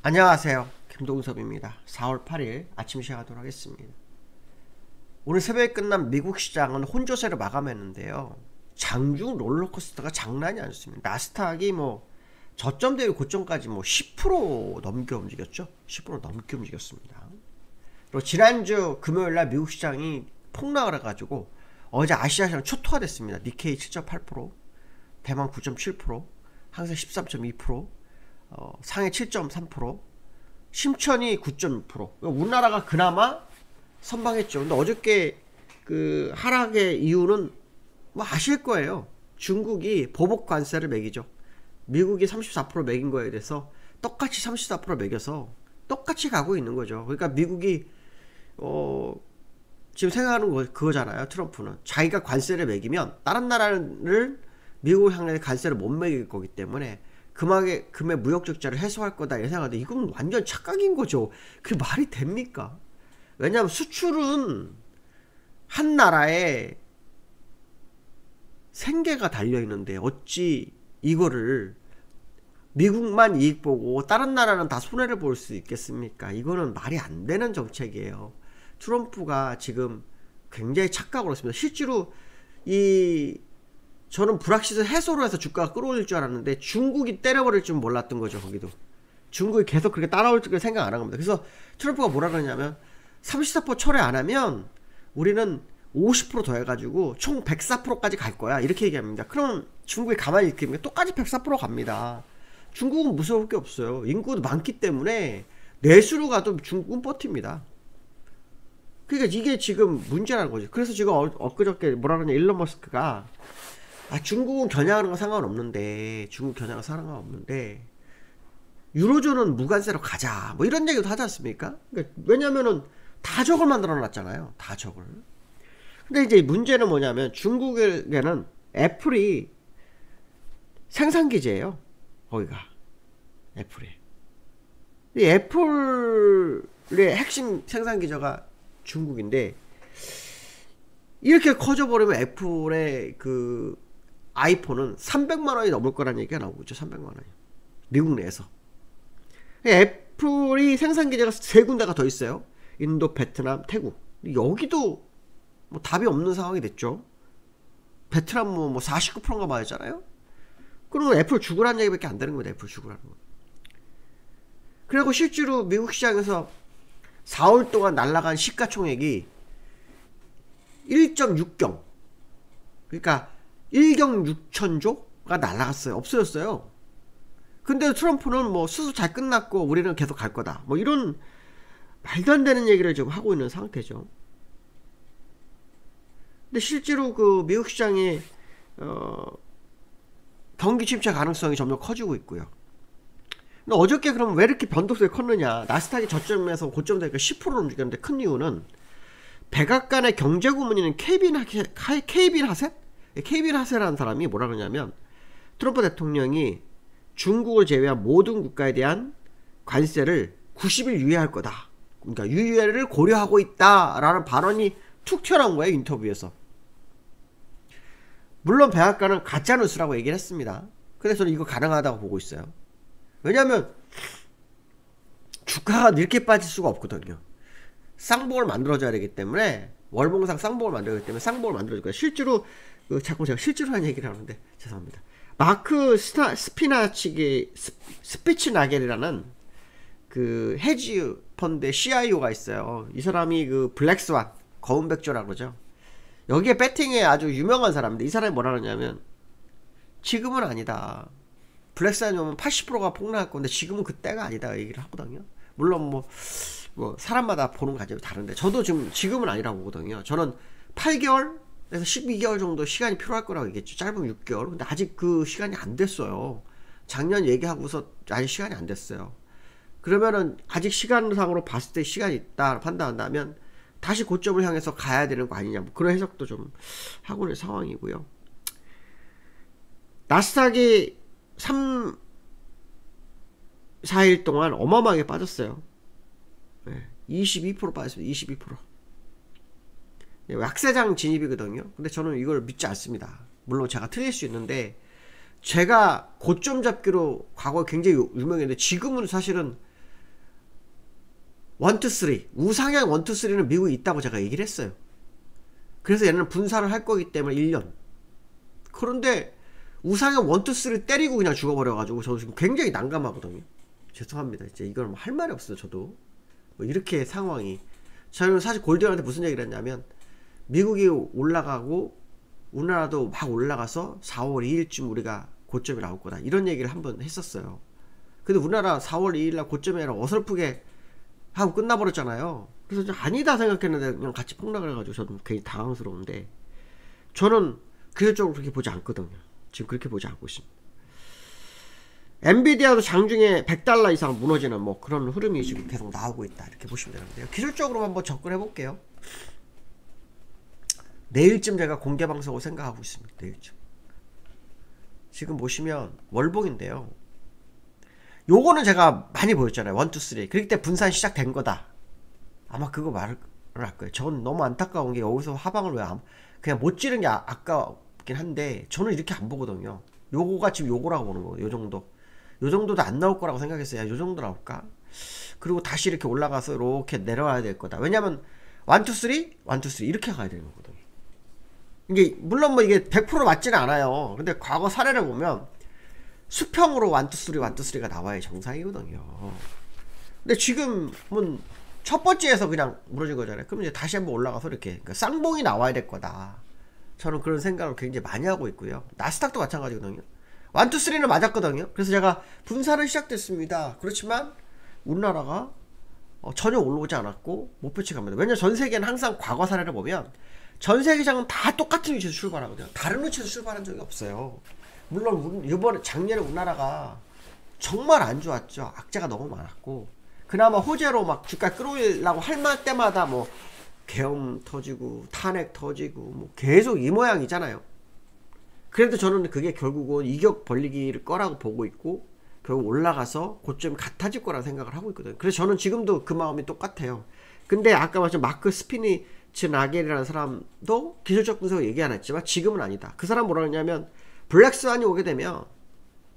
안녕하세요. 김동섭입니다. 4월 8일 아침 시작하도록 하겠습니다. 오늘 새벽에 끝난 미국 시장은 혼조세로 마감했는데요. 장중 롤러코스터가 장난이 아니었습니다. 나스닥이 저점 대비 고점까지 10% 넘게 움직였죠. 10% 넘게 움직였습니다. 그리고 지난주 금요일날 미국 시장이 폭락을 해가지고 어제 아시아 시장 초토화됐습니다. 니케이 7.8%, 대만 9.7%, 항생 13.2%, 상해 7.3%, 심천이 9.6%. 우리나라가 그나마 선방했죠. 근데 어저께 그 하락의 이유는 아실 거예요. 중국이 보복 관세를 매기죠. 미국이 34% 매긴 거에 대해서 똑같이 34% 매겨서 똑같이 가고 있는 거죠. 그러니까 미국이 지금 생각하는 거 그거잖아요. 트럼프는 자기가 관세를 매기면 다른 나라를 미국 향해 관세를 못 매길 거기 때문에 금의 무역 적자를 해소할 거다 이렇게 생각하는데 이건 완전 착각인 거죠. 그게 말이 됩니까? 왜냐하면 수출은 한 나라의 생계가 달려있는데 어찌 이거를 미국만 이익 보고 다른 나라는 다 손해를 볼 수 있겠습니까? 이거는 말이 안 되는 정책이에요. 트럼프가 지금 굉장히 착각을 했습니다. 실제로 저는 불확실성 해소로 해서 주가가 끌어올릴 줄 알았는데 중국이 때려버릴 줄 몰랐던 거죠. 거기도 중국이 계속 그렇게 따라올 줄 생각 안 한 겁니다. 그래서 트럼프가 뭐라 그러냐면 34% 철회 안 하면 우리는 50% 더 해가지고 총 104%까지 갈 거야 이렇게 얘기합니다. 그럼 중국이 가만히 있겠습니까? 똑같이 104% 갑니다. 중국은 무서울 게 없어요. 인구도 많기 때문에 내수로 가도 중국은 버팁니다. 그러니까 이게 지금 문제라는 거죠. 그래서 지금 엊그저께 뭐라 그러냐 일론 머스크가 중국은 겨냥하는 건 상관없는데 유로존은 무관세로 가자 이런 얘기도 하지 않습니까? 그러니까 왜냐면은 다 적을 만들어 놨잖아요. 다 적을. 근데 이제 문제는 뭐냐면 중국에는 애플이 생산기지예요. 거기가 애플이. 이 애플의 핵심 생산기지가 중국인데 이렇게 커져버리면 애플의 그 아이폰은 300만원이 넘을 거라는 얘기가 나오고 있죠. 300만원이 미국 내에서. 애플이 생산기지가 3군데가 더 있어요. 인도, 베트남, 태국. 여기도 답이 없는 상황이 됐죠. 베트남 49%인가 맞았잖아요. 그러면 애플 죽으라는 얘기밖에 안 되는 거예요. 애플 죽으라는 거. 그리고 실제로 미국 시장에서 4월 동안 날아간 시가총액이 1.6경, 그러니까 1경 6천조가 날아갔어요. 없어졌어요. 근데 트럼프는 수수 잘 끝났고 우리는 계속 갈 거다 이런 말도 안 되는 얘기를 지금 하고 있는 상태죠. 근데 실제로 그 미국 시장의 경기 침체 가능성이 점점 커지고 있고요. 근데 어저께 그럼 왜 이렇게 변동성이 컸느냐? 나스닥이 저점에서 고점 되니까 10%를 움직였는데 큰 이유는 백악관의 경제고문인 케이빈 하셋이라는 사람이 뭐라 그러냐면 트럼프 대통령이 중국을 제외한 모든 국가에 대한 관세를 90일 유예할 거다. 그러니까 유예를 고려하고 있다라는 발언이 툭 튀어나온 거예요. 인터뷰에서. 물론 백악관은 가짜뉴스라고 얘기를 했습니다. 그래서 저는 이거 가능하다고 보고 있어요. 왜냐면 주가가 이렇게 빠질 수가 없거든요. 쌍봉을 만들어줘야 되기 때문에 월봉상 쌍봉을 만들어야 되기 때문에 쌍봉을 만들어줄 거예요. 실제로 자꾸 제가 실제로 하는 얘기를 하는데 죄송합니다. 마크 스피치나겔이라는 그 헤지 펀드의 CIO가 있어요. 이 사람이 그 블랙스완 거운백조라고 그러죠. 여기에 배팅에 아주 유명한 사람인데 이 사람이 뭐라 그러냐면 지금은 아니다. 블랙스완이 오면 80%가 폭락할 건데 지금은 그때가 아니다 얘기를 하거든요. 물론 사람마다 보는 관점이 다른데 저도 지금은 아니라고 보거든요. 저는 8개월에서 12개월 정도 시간이 필요할 거라고 얘기했죠. 짧으면 6개월. 근데 아직 그 시간이 안 됐어요. 작년 얘기하고서 아직 시간이 안 됐어요. 그러면은 아직 시간상으로 봤을 때 시간이 있다 판단한다면 다시 고점을 향해서 가야 되는 거 아니냐 그런 해석도 좀 하고 있는 상황이고요. 나스닥이 3, 4일 동안 어마어마하게 빠졌어요. 22% 빠졌습니다. 22%. 약세장 진입이거든요. 근데 저는 이걸 믿지 않습니다. 물론 제가 틀릴 수 있는데 제가 고점 잡기로 과거에 굉장히 유명했는데 지금은 사실은 1, 2, 3 우상향 1, 2, 3는 미국에 있다고 제가 얘기를 했어요. 그래서 얘는 분산을 할 거기 때문에 1년. 그런데 우상향 1, 2, 3 때리고 그냥 죽어버려가지고 저도 지금 굉장히 난감하거든요. 죄송합니다. 이제 이건 뭐 할 말이 없어요. 저도 뭐 이렇게 상황이. 저는 사실 골디언한테 무슨 얘기를 했냐면 미국이 올라가고 우리나라도 막 올라가서 4월 2일쯤 우리가 고점이 나올 거다 이런 얘기를 한번 했었어요. 근데 우리나라 4월 2일날 고점이 아니라 어설프게 하고 끝나버렸잖아요. 그래서 좀 아니다 생각했는데 그냥 같이 폭락을 해가지고 저도 괜히 당황스러운데 저는 기술적으로 그렇게 보지 않거든요. 지금 그렇게 보지 않고 있습니다. 엔비디아도 장중에 $100 이상 무너지는 뭐 그런 흐름이 지금 계속 나오고 있다 이렇게 보시면 되는데요. 기술적으로 한번 접근해 볼게요. 내일쯤 제가 공개 방송을 생각하고 있습니다. 내일쯤. 지금 보시면 월봉인데요. 요거는 제가 많이 보였잖아요. 1, 2, 3 그렇기 때문에 분산 시작된 거다. 아마 그거 말을 할 거예요. 전 너무 안타까운 게 여기서 하방을 왜 그냥 못 지른 게 아깝긴 한데 저는 이렇게 안 보거든요. 요거가 지금 요거라고 보는 거예요. 요 정도. 요 정도도 안 나올 거라고 생각했어요. 야, 요 정도 나올까? 그리고 다시 이렇게 올라가서 이렇게 내려와야 될 거다. 왜냐면 1, 2, 3 1, 2, 3 이렇게 가야 되는 거거든요. 이게 물론 뭐 이게 100% 맞지는 않아요. 근데 과거 사례를 보면 수평으로 1, 2, 3 1, 2, 3가 나와야 정상이거든요. 근데 지금은 첫 번째에서 그냥 무너진 거잖아요. 그럼 이제 다시 한번 올라가서 이렇게 그러니까 쌍봉이 나와야 될 거다. 저는 그런 생각을 굉장히 많이 하고 있고요. 나스닥도 마찬가지거든요. 1, 2, 3는 맞았거든요. 그래서 제가 분산은 시작됐습니다. 그렇지만 우리나라가 전혀 올라오지 않았고 목표치 갑니다. 왜냐면 전 세계는 항상 과거 사례를 보면 전 세계장은 다 똑같은 위치에서 출발하거든요. 다른 위치에서 출발한 적이 없어요. 물론 이번에 작년에 우리나라가 정말 안 좋았죠. 악재가 너무 많았고 그나마 호재로 막 주가 끌어올리려고 할 때마다 뭐 계엄 터지고 탄핵 터지고 뭐 계속 이 모양이잖아요. 그래도 저는 그게 결국은 이격 벌리기를 거라고 보고 있고 결국 올라가서 고점이 같아질 거라는 생각을 하고 있거든요. 그래서 저는 지금도 그 마음이 똑같아요. 근데 아까 말씀 마크 스피니츠 나겔이라는 사람도 기술적 분석을 얘기 안 했지만 지금은 아니다. 그 사람 뭐라 하냐면 블랙스완이 오게 되면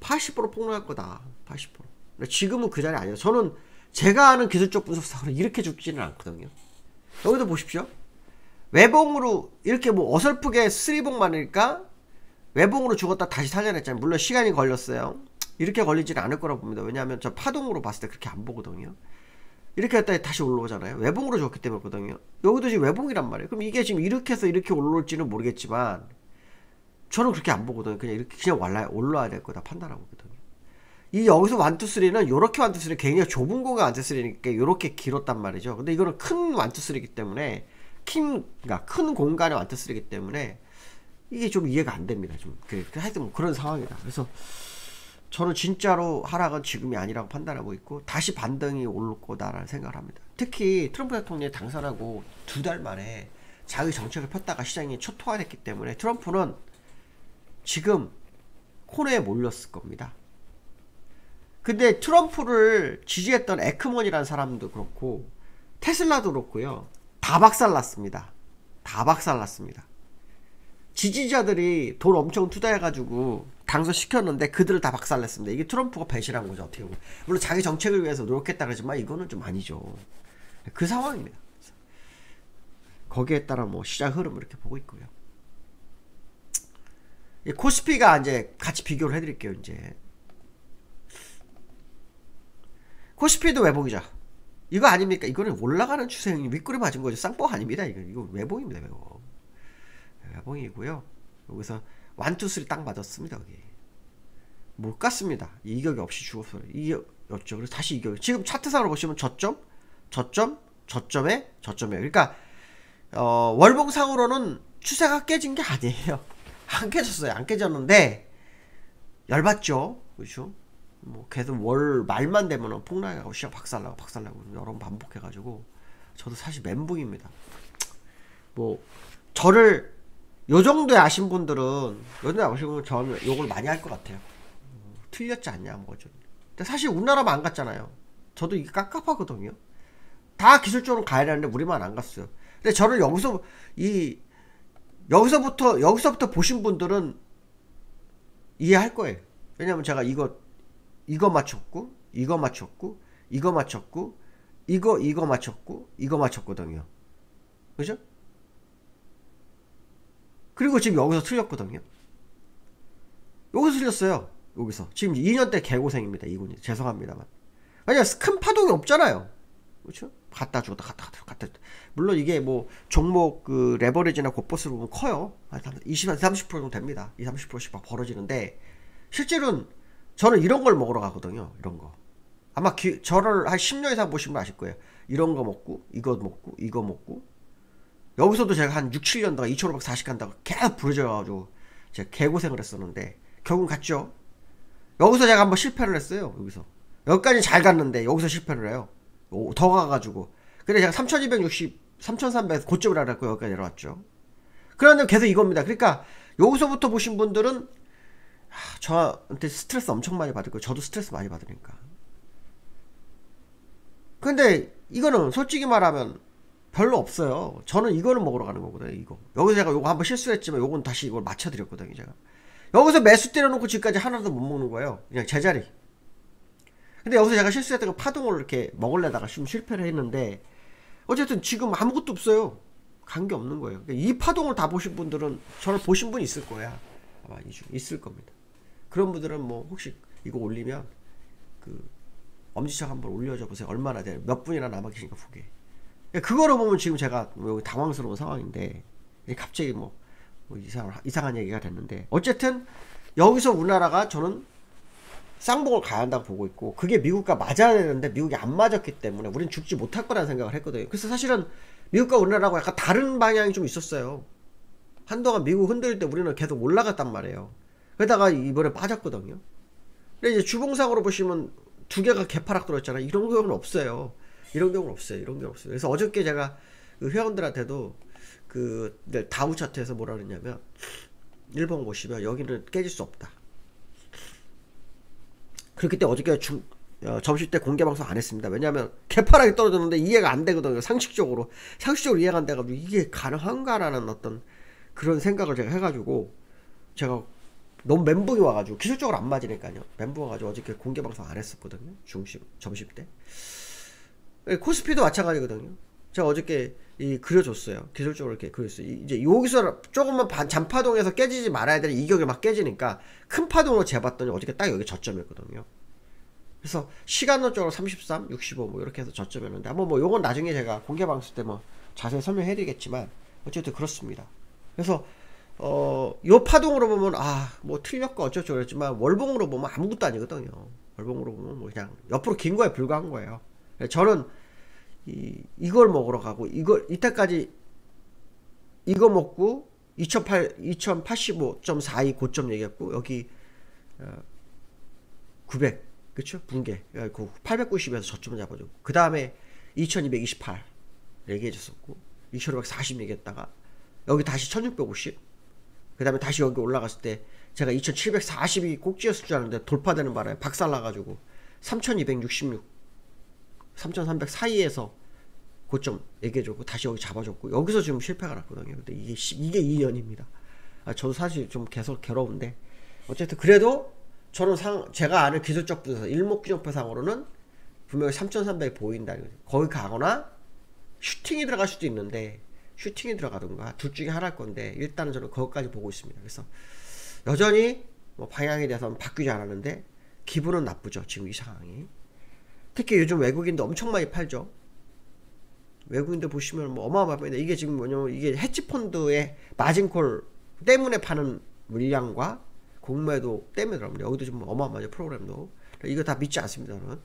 80% 폭락할 거다. 80%. 근데 지금은 그 자리 아니에요. 저는 제가 아는 기술적 분석사로 이렇게 죽지는 않거든요. 여기도 보십시오. 외봉으로 이렇게 뭐 어설프게 쓰리봉만이니까 외봉으로 죽었다 다시 살려냈잖아요. 물론 시간이 걸렸어요. 이렇게 걸리지는 않을 거라고 봅니다. 왜냐하면 저 파동으로 봤을 때 그렇게 안 보거든요. 이렇게 했다가 다시 올라오잖아요. 외봉으로 죽었기 때문이거든요. 여기도 지금 외봉이란 말이에요. 그럼 이게 지금 이렇게 해서 이렇게 올라올지는 모르겠지만 저는 그렇게 안 보거든요. 그냥 이렇게 그냥 올라와야 될 거다 판단하고 있거든요. 이 여기서 1, 2, 3는 요렇게 1, 2, 3 굉장히 좁은 공간 1, 2, 3니까 요렇게 길었단 말이죠. 근데 이거는 큰 1, 2, 3이기 때문에 그러니까 큰 공간의 1, 2, 3이기 때문에 이게 좀 이해가 안 됩니다. 좀 하여튼 뭐 그런 상황이다. 그래서 저는 진짜로 하락은 지금이 아니라고 판단하고 있고 다시 반등이 올 거다라는 생각을 합니다. 특히 트럼프 대통령이 당선하고 2달 만에 자기 정책을 폈다가 시장이 초토화됐기 때문에 트럼프는 지금 코너에 몰렸을 겁니다. 근데 트럼프를 지지했던 에크먼이라는 사람도 그렇고 테슬라도 그렇고요. 다 박살났습니다. 다 박살났습니다. 지지자들이 돈 엄청 투자해가지고 당선시켰는데 그들을 다 박살냈습니다. 이게 트럼프가 배신한 거죠. 어떻게 보면. 물론 자기 정책을 위해서 노력했다 그러지만 이거는 좀 아니죠. 그 상황입니다. 거기에 따라 뭐 시장 흐름을 이렇게 보고 있고요. 코스피가 이제 같이 비교를 해드릴게요. 이제 코스피도 외봉이죠. 이거 아닙니까? 이거는 올라가는 추세 윗꼬리 맞은 거죠. 쌍봉 아닙니다. 이거 외봉입니다. 외봉. 외봉이고요. 여기서 1, 2, 3 딱 맞았습니다. 여기 못 갔습니다. 이격이 없이 죽었어요. 이격이었죠. 그래서 다시 이격. 지금 차트상으로 보시면 저점에 그러니까 월봉상으로는 추세가 깨진 게 아니에요. 안 깨졌어요. 안 깨졌는데 열받죠. 그렇죠? 뭐 계속 월 말만 되면은 폭락하고 시장 박살나고 여러 번 반복해가지고 저도 사실 멘붕입니다. 뭐 저를 요 정도에 아신 분들은 요정도에 아시면 저는 욕을 많이 할 것 같아요. 틀렸지 않냐 뭐죠. 근데 사실 우리나라만 안 갔잖아요. 저도 이게 깝깝하거든요. 다 기술적으로 가야 되는데 우리만 안 갔어요. 근데 저를 여기서부터 보신 분들은 이해할 거예요. 왜냐면 제가 이거 맞췄고 이거 맞췄고 이거 맞췄거든요. 그죠? 그리고 지금 여기서 틀렸거든요. 여기서 틀렸어요. 여기서 지금 2년대 개고생입니다. 이군이. 죄송합니다만. 왜냐면 큰 파동이 없잖아요. 그렇죠? 갔다 주었다 갔다 물론 이게 뭐 종목 그 레버리지나 곧보스로 보면 커요. 20-30% 정도 됩니다. 20-30%씩 막 벌어지는데 실제로는 저는 이런 걸 먹으러 가거든요. 이런 거 아마 저를 한 10년 이상 보시면 아실 거예요. 이런 거 먹고 이거 먹고 이거 먹고 여기서도 제가 한 6-7년 동안 2540 간다고 계속 부러져가지고 제가 개고생을 했었는데 결국 갔죠. 여기서 제가 한번 실패를 했어요. 여기까지 잘 갔는데 여기서 실패를 해요. 더 가가지고. 근데 제가 3260, 3300에서 고점을 알았고 여기까지 내려왔죠. 그런데 계속 이겁니다. 그러니까 여기서부터 보신 분들은 저한테 스트레스 엄청 많이 받을 거예요. 저도 스트레스 많이 받으니까. 근데 이거는 솔직히 말하면 별로 없어요. 저는 이거는 먹으러 가는 거거든요. 이거. 여기서 제가 요거 한번 실수했지만 요건 다시 이걸 맞춰드렸거든요. 제가. 여기서 매수 때려놓고 지금까지 하나도 못 먹는 거예요. 그냥 제자리. 근데 여기서 제가 실수했던 건 파동을 이렇게 먹으려다가 좀 실패를 했는데 어쨌든 지금 아무것도 없어요. 관계 없는 거예요. 이 파동을 다 보신 분들은 저를 보신 분이 있을 거야. 아마 있을 겁니다. 그런 분들은 뭐 혹시 이거 올리면 그 엄지척 한번 올려줘 보세요. 얼마나 돼요? 몇 분이나 남아 계신가 보게. 그거로 보면 지금 제가 여기 당황스러운 상황인데 갑자기 뭐 이상한 얘기가 됐는데 어쨌든 여기서 우리나라가 저는 쌍봉을 가야 한다고 보고 있고 그게 미국과 맞아야 되는데 미국이 안 맞았기 때문에 우리는 죽지 못할 거라는 생각을 했거든요. 그래서 사실은 미국과 우리나라하고 약간 다른 방향이 좀 있었어요. 한동안 미국 흔들릴 때 우리는 계속 올라갔단 말이에요. 그러다가 이번에 빠졌거든요. 근데 이제 주봉상으로 보시면 두 개가 개파락 들어있잖아요. 이런 경우는 없어요. 이런 경우는 없어요. 그래서 어저께 제가 그 회원들한테도 그 다우 차트에서 뭐라 그랬냐면 1번 보시면 여기는 깨질 수 없다. 그렇기 때문에 어저께 점심 때 공개 방송 안 했습니다. 왜냐하면 개파락이 떨어졌는데 이해가 안 되거든요. 상식적으로 이해가 안 돼가지고 이게 가능한가라는 어떤 그런 생각을 제가 해가지고 제가 너무 멘붕이 와가지고 기술적으로 안 맞으니까요. 멘붕 와가지고 어저께 공개 방송 안 했었거든요. 점심 때. 코스피도 마찬가지거든요. 제가 어저께 그려줬어요. 기술적으로 이렇게 그렸어요. 이제 여기서 조금만 잔파동에서 깨지지 말아야 되는 이격이 막 깨지니까 큰 파동으로 재봤더니 어저께 딱 여기 저점이었거든요. 그래서 시간론적으로 33, 65 뭐 이렇게 해서 저점이었는데 한번 뭐 요건 나중에 제가 공개 방송 때 뭐 자세히 설명해드리겠지만 어쨌든 그렇습니다. 그래서 요 파동으로 보면 뭐 틀렸고 어쩌고 그랬지만 월봉으로 보면 아무것도 아니거든요. 월봉으로 보면 뭐 그냥 옆으로 긴 거에 불과한 거예요. 저는 이걸 먹으러 가고 이때까지 이거 먹고 2085.42 고점 얘기했고 여기 900 그쵸? 붕괴 890에서 저점 잡아주고 그 다음에 2228 얘기해줬었고 2540 얘기했다가 여기 다시 1650 그 다음에 다시 여기 올라갔을 때 제가 2740이 꼭지였을 줄 알았는데 돌파되는 바람에 박살나가지고 3266 3300 사이에서 고점 얘기해줬고 다시 여기 잡아줬고 여기서 지금 실패가 났거든요. 근데 이게 2년입니다. 저도 사실 좀 계속 괴로운데 어쨌든 그래도 저는 제가 아는 기술적 분석 일목균형표상으로는 분명히 3300이 보인다. 거기 가거나 슈팅이 들어갈 수도 있는데 슈팅이 들어가든가 둘 중에 하나일 건데 일단은 저는 거기까지 보고 있습니다. 그래서 여전히 뭐 방향에 대해서는 바뀌지 않았는데 기분은 나쁘죠. 지금 이 상황이. 특히 요즘 외국인도 엄청 많이 팔죠. 외국인들 보시면 뭐 어마어마합니다. 이게 지금 뭐냐면 이게 헤지펀드의 마진콜 때문에 파는 물량과 공매도 때문에 그럽니다. 여기도 좀 어마어마하죠. 프로그램도. 이거 다 믿지 않습니다. 저는.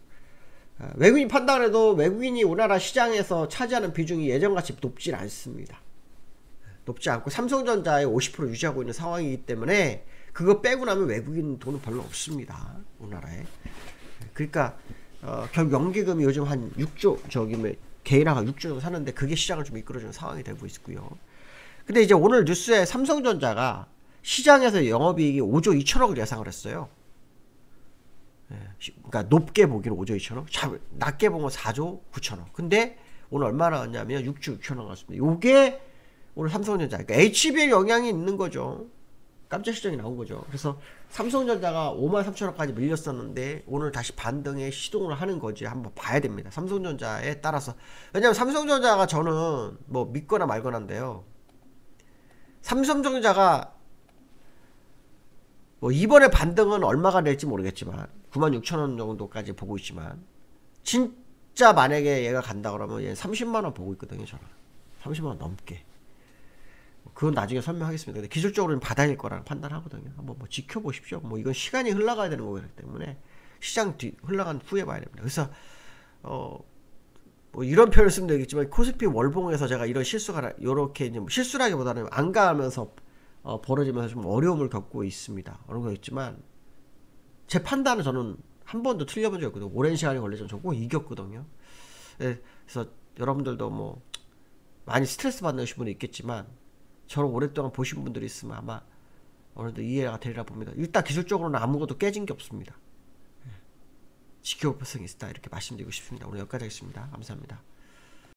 외국인 판단을 해도 외국인이 우리나라 시장에서 차지하는 비중이 예전같이 높지 않습니다. 높지 않고 삼성전자의 50% 유지하고 있는 상황이기 때문에 그거 빼고 나면 외국인 돈은 별로 없습니다. 우리나라에. 그러니까 결국 연기금이 요즘 한 6조 개인화가 6조 정도 사는데 그게 시장을 좀 이끌어주는 상황이 되고 있고요. 근데 이제 오늘 뉴스에 삼성전자가 시장에서 영업이익이 5조 2천억을 예상을 했어요. 그러니까 높게 보기는 5조 2천억, 낮게 보면 4조 9천억. 근데 오늘 얼마 나왔냐면 6조 6천억 나왔습니다. 요게 오늘 삼성전자, 그러니까 HB에 영향이 있는 거죠. 깜짝 시정이 나온 거죠. 그래서 삼성전자가 53,000원까지 밀렸었는데 오늘 다시 반등에 시동을 하는 거지. 한번 봐야 됩니다. 삼성전자에 따라서. 왜냐면 삼성전자가 저는 뭐 믿거나 말거나인데요. 삼성전자가 뭐 이번에 반등은 얼마가 될지 모르겠지만 96,000원 정도까지 보고 있지만 진짜 만약에 얘가 간다 그러면 얘 30만원 보고 있거든요. 저는 30만원 넘게. 그건 나중에 설명하겠습니다. 근데 기술적으로는 바닥일 거라는 판단하거든요. 한번 뭐 지켜보십시오. 뭐 이건 시간이 흘러가야 되는 거기 때문에 시장 흘러간 후에 봐야 됩니다. 그래서 뭐 이런 표현을 쓰면 되겠지만 코스피 월봉에서 제가 이런 실수가 이렇게 이제 실수라기보다는 안 가면서 벌어지면서 좀 어려움을 겪고 있습니다. 어려운 거 있지만 제 판단은 저는 한 번도 틀려본 적이 없거든요. 오랜 시간이 걸려서 저는 꼭 이겼거든요. 네, 그래서 여러분들도 뭐 많이 스트레스 받으신 분이 있겠지만 저를 오랫동안 보신 분들이 있으면 아마 어느 정도 이해가 되리라 봅니다. 일단 기술적으로는 아무것도 깨진 게 없습니다. 지켜볼 필요성이 있다 이렇게 말씀드리고 싶습니다. 오늘 여기까지 하겠습니다. 감사합니다.